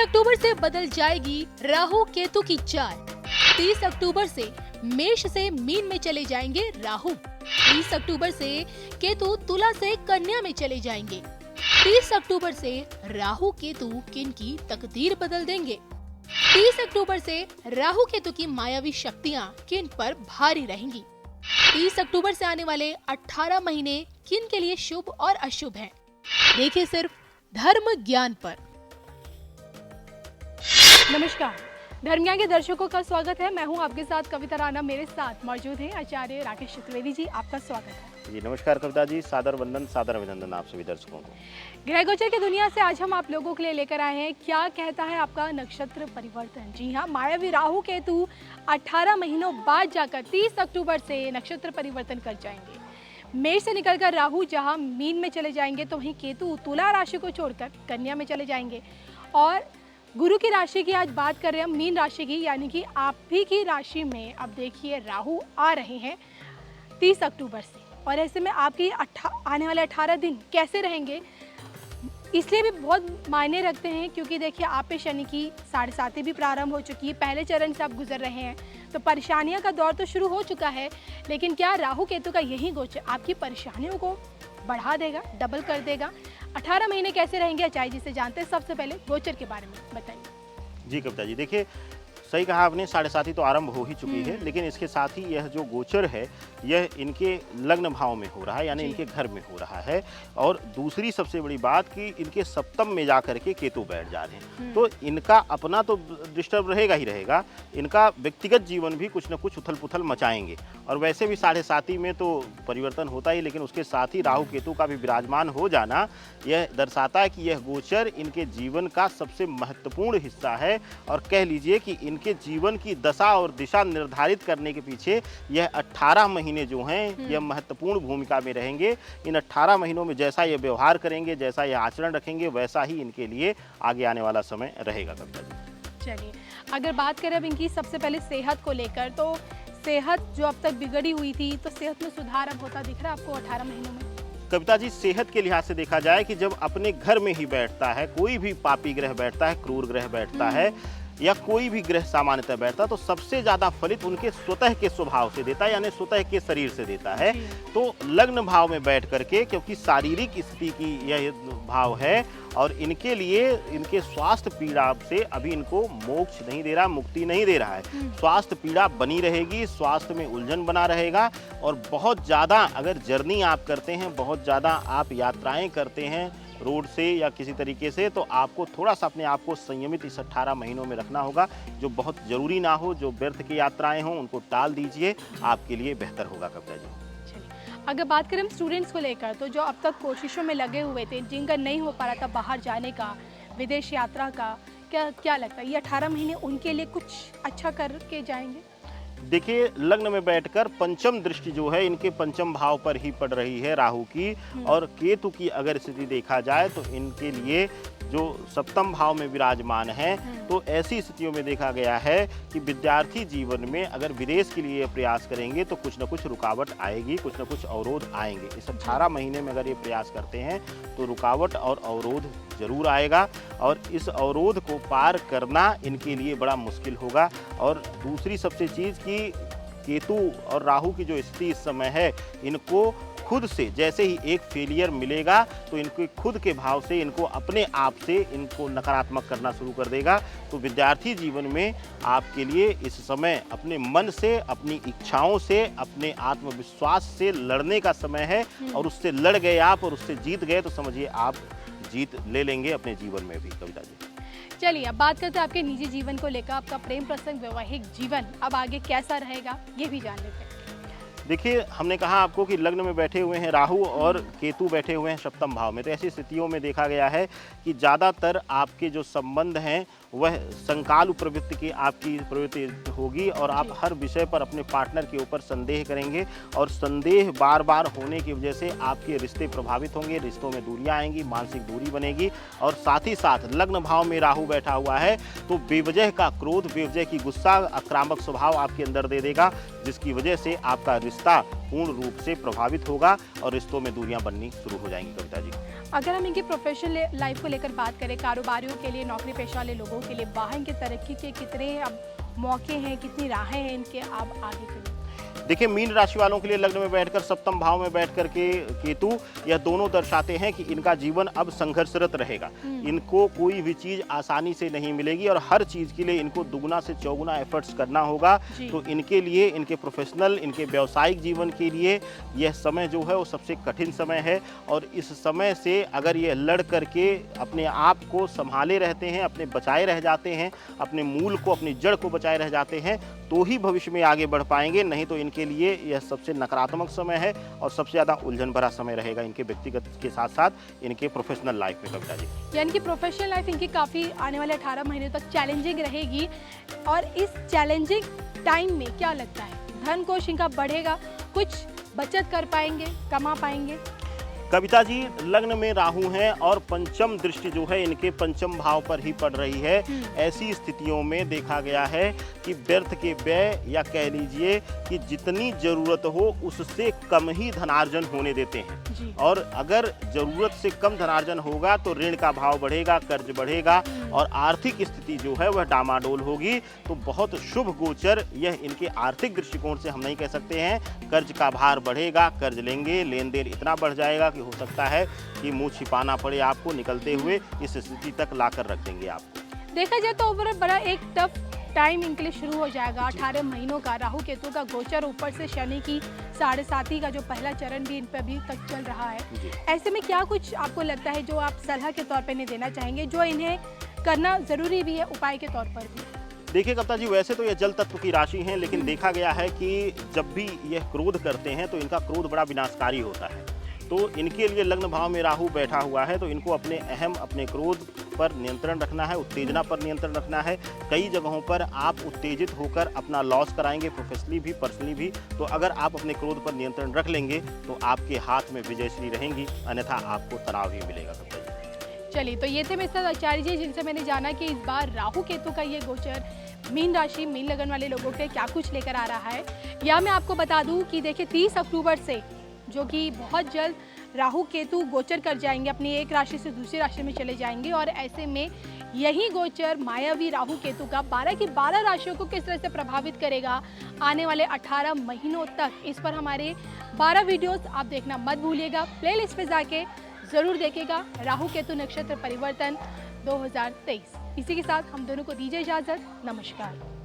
अक्टूबर से बदल जाएगी राहु केतु की चाल। 30 अक्टूबर से मेष से मीन में चले जाएंगे राहु। 30 अक्टूबर से केतु तुला से कन्या में चले जाएंगे। 30 अक्टूबर से राहु केतु किन की तकदीर बदल देंगे। 30 अक्टूबर से राहु केतु की मायावी शक्तियां किन पर भारी रहेंगी। 30 अक्टूबर से आने वाले 18 महीने किन के लिए शुभ और अशुभ हैं। देखिए सिर्फ धर्म ज्ञान पर। नमस्कार, धर्म ज्ञान के दर्शकों का स्वागत है। मैं हूं आपके साथ कविता राणा। मेरे साथ मौजूद हैं आचार्य राकेश चतुर्वेदी जी। आपका स्वागत है जी। नमस्कार कविता जी, सादर वंदन, सादर अभिनंदन आप सभी दर्शकों को। ग्रह गोचर की दुनिया से आज हम आप लोगों के लिए लेकर आए हैं क्या कहता है आपका नक्षत्र परिवर्तन। जी हाँ, मायावी राहु केतु 18 महीनों बाद जाकर 30 अक्टूबर से नक्षत्र परिवर्तन कर जाएंगे। मेष से निकलकर राहु जहां मीन में चले जाएंगे तो वहीं केतु तुला राशि को छोड़कर कन्या में चले जाएंगे। और गुरु की राशि की आज बात कर रहे हैं हम, मीन राशि की, यानी कि आप भी की राशि में अब देखिए राहु आ रहे हैं 30 अक्टूबर से। और ऐसे में आपकी आने वाले 18 दिन कैसे रहेंगे इसलिए भी बहुत मायने रखते हैं, क्योंकि देखिए आप पे शनि की 7.5 भी प्रारंभ हो चुकी है। पहले चरण से आप गुजर रहे हैं तो परेशानियों का दौर तो शुरू हो चुका है, लेकिन क्या राहु केतु का यही गोचर आपकी परेशानियों को बढ़ा देगा, डबल कर देगा। 18 महीने कैसे रहेंगे आचार्य जी से जानते हैं। सबसे पहले गोचर के बारे में बताइए। जी कविता जी, देखिए सही कहा आपने, 7.5 तो आरंभ हो ही चुकी है, लेकिन इसके साथ ही यह जो गोचर है यह इनके लग्न भाव में हो रहा है, यानी इनके घर में हो रहा है। और दूसरी सबसे बड़ी बात कि इनके सप्तम में जाकर के केतु बैठ जा रहे हैं, तो इनका अपना तो डिस्टर्ब रहेगा ही रहेगा, इनका व्यक्तिगत जीवन भी कुछ न कुछ उथल पुथल मचाएंगे। और वैसे भी 7.5 में तो परिवर्तन होता ही, लेकिन उसके साथ ही राहु केतु का भी विराजमान हो जाना यह दर्शाता है कि यह गोचर इनके जीवन का सबसे महत्वपूर्ण हिस्सा है। और कह लीजिए कि इनके जीवन की दशा और दिशा निर्धारित करने के पीछे यह 18 महीने जो हैं यह महत्वपूर्ण भूमिका में रहेंगे। इन 18 महीनों में जैसा ये व्यवहार करेंगे, जैसा ये आचरण रखेंगे, वैसा ही इनके लिए आगे आने वाला समय रहेगा। चलिए, अगर बात करें अब इनकी सबसे पहले सेहत को लेकर, तो सेहत जो अब तक बिगड़ी हुई थी, तो सेहत में सुधार अब होता दिख रहा है आपको 18 महीनों में। कविता जी, सेहत के लिहाज से देखा जाए कि जब अपने घर में ही बैठता है कोई भी पापी ग्रह बैठता है, क्रूर ग्रह बैठता है, या कोई भी ग्रह सामान्यतः बैठता, तो सबसे ज्यादा फलित उनके स्वतः के स्वभाव से देता है, यानी स्वतः के शरीर से देता है। तो लग्न भाव में बैठ करके, क्योंकि शारीरिक स्थिति की यह भाव है और इनके लिए इनके स्वास्थ्य पीड़ा से अभी इनको मोक्ष नहीं दे रहा, मुक्ति नहीं दे रहा है। स्वास्थ्य पीड़ा बनी रहेगी, स्वास्थ्य में उलझन बना रहेगा। और बहुत ज़्यादा अगर जर्नी आप करते हैं, बहुत ज़्यादा आप यात्राएं करते हैं रोड से या किसी तरीके से, तो आपको थोड़ा सा अपने आप को संयमित इस 18 महीनों में रखना होगा। जो बहुत ज़रूरी ना हो, जो व्यर्थ की यात्राएं हों, उनको टाल दीजिए, आपके लिए बेहतर होगा कविता जी। चलिए, अगर बात करें हम स्टूडेंट्स को लेकर, तो जो अब तक कोशिशों में लगे हुए थे, जिनका नहीं हो पा रहा था बाहर जाने का, विदेश यात्रा का, क्या लगता है ये 18 महीने उनके लिए कुछ अच्छा करके जाएंगे? देखिए, लग्न में बैठकर पंचम दृष्टि जो है इनके पंचम भाव पर ही पड़ रही है राहु की। और केतु की अगर स्थिति देखा जाए तो इनके लिए जो सप्तम भाव में विराजमान है, तो ऐसी स्थितियों में देखा गया है कि विद्यार्थी जीवन में अगर विदेश के लिए प्रयास करेंगे तो कुछ न कुछ रुकावट आएगी, कुछ न कुछ अवरोध आएंगे। इस 18 महीने में अगर ये प्रयास करते हैं तो रुकावट और अवरोध जरूर आएगा, और इस अवरोध को पार करना इनके लिए बड़ा मुश्किल होगा। और दूसरी सबसे चीज़ कि केतु और राहु की जो स्थिति इस समय है, इनको खुद से जैसे ही एक फेलियर मिलेगा तो इनके खुद के भाव से, इनको अपने आप से इनको नकारात्मक करना शुरू कर देगा। तो विद्यार्थी जीवन में आपके लिए इस समय अपने मन से, अपनी इच्छाओं से, अपने आत्मविश्वास से लड़ने का समय है। और उससे लड़ गए आप और उससे जीत गए तो समझिए आप जीत ले लेंगे अपने जीवन में भी कविता जी। चलिए, अब बात करते हैं आपके निजी जीवन को लेकर। आपका प्रेम प्रसंग, वैवाहिक जीवन अब आगे कैसा रहेगा, ये भी जान लेते हैं। देखिए, हमने कहा आपको कि लग्न में बैठे हुए हैं राहु और केतु बैठे हुए हैं सप्तम भाव में, तो ऐसी स्थितियों में देखा गया है कि ज़्यादातर आपके जो संबंध हैं वह संकालु प्रवृत्ति की आपकी प्रवृत्ति होगी। और आप हर विषय पर अपने पार्टनर के ऊपर संदेह करेंगे, और संदेह बार बार होने की वजह से आपके रिश्ते प्रभावित होंगे, रिश्तों में दूरियां आएंगी, मानसिक दूरी बनेगी। और साथ ही साथ लग्न भाव में राहु बैठा हुआ है तो बेवजह का क्रोध, बेवजह की गुस्सा, आक्रामक स्वभाव आपके अंदर दे देगा, जिसकी वजह से आपका रिश्ता पूर्ण रूप से प्रभावित होगा और रिश्तों में दूरियां बननी शुरू हो जाएंगी। कविता जी, अगर हम इनकी प्रोफेशनल लाइफ को लेकर बात करें, कारोबारियों के लिए, नौकरी पेशा वाले लोगों के लिए वहाँ इनके तरक्की के कितने अब मौके हैं, कितनी राहें हैं इनके अब आगे के लिए? देखिए, मीन राशि वालों के लिए लग्न में बैठकर सप्तम भाव में बैठकर के केतु, यह दोनों दर्शाते हैं कि इनका जीवन अब संघर्षरत रहेगा। इनको कोई भी चीज आसानी से नहीं मिलेगी और हर चीज के लिए इनको दुगना से चौगुना एफर्ट्स करना होगा। तो इनके लिए, इनके प्रोफेशनल, इनके व्यावसायिक जीवन के लिए यह समय जो है वो सबसे कठिन समय है। और इस समय से अगर ये लड़ करके अपने आप को संभाले रहते हैं, अपने बचाए रह जाते हैं, अपने मूल को, अपनी जड़ को बचाए रह जाते हैं, तो ही भविष्य में आगे बढ़ पाएंगे। नहीं तो इनके लिए यह सबसे नकारात्मक समय है और सबसे ज़्यादा उलझन भरा समय रहेगा इनके व्यक्तिगत के साथ साथ इनके प्रोफेशनल लाइफ में। कविता जी, यानी कि प्रोफेशनल लाइफ इनकी काफ़ी आने वाले 18 महीने तक चैलेंजिंग रहेगी। और इस चैलेंजिंग टाइम में क्या लगता है, धन कोश इनका बढ़ेगा, कुछ बचत कर पाएंगे, कमा पाएंगे? कविता जी, लग्न में राहु है और पंचम दृष्टि जो है इनके पंचम भाव पर ही पड़ रही है। ऐसी स्थितियों में देखा गया है कि व्यर्थ के व्यय, या कह लीजिए कि जितनी जरूरत हो उससे कम ही धनार्जन होने देते हैं। और अगर जरूरत से कम धनार्जन होगा तो ऋण का भाव बढ़ेगा, कर्ज बढ़ेगा और आर्थिक स्थिति जो है वह डामाडोल होगी। तो बहुत शुभ गोचर यह इनके आर्थिक दृष्टिकोण से हम नहीं कह सकते हैं। कर्ज का भार बढ़ेगा, कर्ज लेंगे, लेन देन इतना बढ़ जाएगा कि हो सकता है कि मुंह छिपाना पड़े आपको, निकलते हुए इस स्थिति तक लाकर रख देंगे आपको। देखा जाए तो ओवरऑल बड़ा एक टफ टाइम इनके लिए शुरू हो जाएगा। 18 महीनों का राहु केतु का गोचर, ऊपर से शनि की 7.5 का जो पहला चरण भी इन पर अभी तक चल रहा है। ऐसे में क्या कुछ आपको लगता है जो आप सलाह के तौर पर इन्हें देना चाहेंगे, जो इन्हें करना जरूरी भी है उपाय के तौर पर भी? देखिए कविता जी, वैसे तो यह जल तत्व की राशि हैं, लेकिन देखा गया है कि जब भी यह क्रोध करते हैं तो इनका क्रोध बड़ा विनाशकारी होता है। तो इनके लिए लग्न भाव में राहु बैठा हुआ है, तो इनको अपने क्रोध पर नियंत्रण रखना है, उत्तेजना पर नियंत्रण रखना है। कई जगहों पर आप उत्तेजित होकर अपना लॉस कराएंगे, प्रोफेशनली भी, पर्सनली भी। तो अगर आप अपने क्रोध पर नियंत्रण रख लेंगे तो आपके हाथ में विजयश्री रहेंगी, अन्यथा आपको तनाव ही मिलेगा। चलिए, तो ये थे मिस्टर आचार्य जी, जिनसे मैंने जाना कि इस बार राहु केतु का ये गोचर मीन राशि, मीन लगन वाले लोगों के क्या कुछ लेकर आ रहा है। या मैं आपको बता दूं कि देखिए 30 अक्टूबर से, जो कि बहुत जल्द, राहु केतु गोचर कर जाएंगे, अपनी एक राशि से दूसरी राशि में चले जाएंगे। और ऐसे में यही गोचर मायावी राहु केतु का 12 की 12 राशियों को किस तरह से प्रभावित करेगा आने वाले 18 महीनों तक, इस पर हमारे 12 वीडियोस आप देखना मत भूलिएगा। प्लेलिस्ट पे जाके जरूर देखिएगा। राहु केतु नक्षत्र परिवर्तन 2023। इसी के साथ हम दोनों को दीजिए इजाजत। नमस्कार।